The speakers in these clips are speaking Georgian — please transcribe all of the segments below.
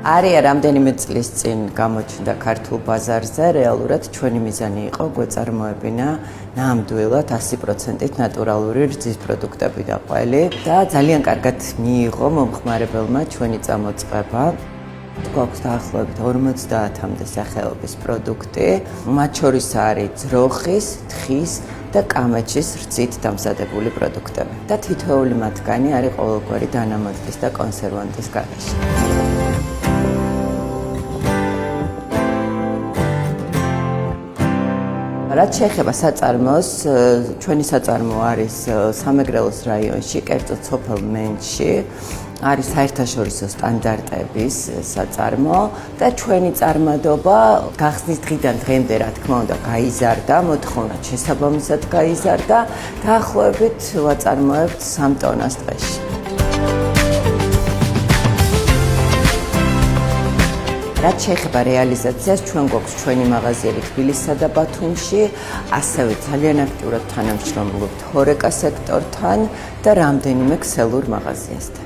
არია რამდენიმე წლის წინ გამოჩნდა ქართულ ბაზარზე, რეალურად ჩვენი მიზანი იყო გვეწარმოებინა ნამდვილად 100%-ით ნატურალური რძის პროდუქტები და ყველი და ძალიან კარგად მიიღო მომხმარებელმა ჩვენი წამოწყება. გვაქვს დაახლოებით 50-მდე სახეობის პროდუქტი, მათ შორის არის ძროხის, თხის და კამეჩის რძით დამზადებული პროდუქტები. და თითოეული მათგანი არის ყოველგვარი დანამატის და კონსერვანტის გარეშე. რაც შეეხება საწარმოს, ჩვენი საწარმო არის სამეგრელოს რაიონში, კერძოდ სოფელ მენჩში. არის საერთაშორისო სტანდარტების საწარმო და ჩვენი წარმადობა გახსნის დღიდან დღემდე რა თქმა უნდა გაიზარდა, მოთხოვნა შესაბამისად გაიზარდა, დაახლოებით ვაწარმოებთ 3 ტონას დღეში. რაც შეეხება რეალიზაციას, ჩვენ გვაქვს ჩვენი მაღაზიები თბილისსა და ბათუმში, ასევე ძალიან აქტიურად თანამშრომლობთ ჰორეკა სექტორთან და რამდენიმე ქსელურ მაღაზიასთან.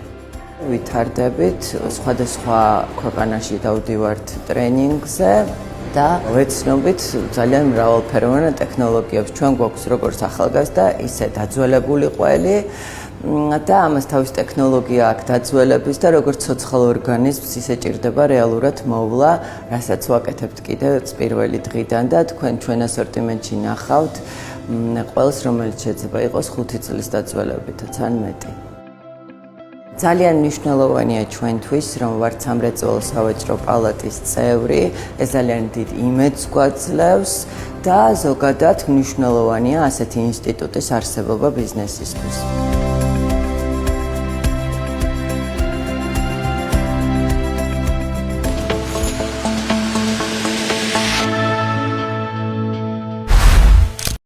ვითარდებით, სხვადასხვა ქვეყანაში დავდივართ ტრენინგზე და ვეცნობით ძალიან მრავალფეროვან ტექნოლოგიებს. ჩვენ გვაქვს როგორც ახალგაზრდა, ისე დაძველებული ყველი და ამას თავის ტექნოლოგია აქვს დაძველების და როგორც ცოცხალ ორგანიზმს ისე ჭირდება რეალურად მოვლა, რასაც ვაკეთებთ კიდევ პირველი დღიდან და თქვენ ჩვენ ასორტიმენტში ნახავთ ყველს, რომელიც შეიძლება იყოს 5 წლის დაძველებითაც ან მეტი. ძალიან მნიშვნელოვანია ჩვენთვის, რომ ვართ სამრეწველო სავაჭრო პალატის წევრი, ეს ძალიან დიდ იმედს გვაძლევს და ზოგადად მნიშვნელოვანია ასეთი ინსტიტუტის არსებობა ბიზნესისთვის.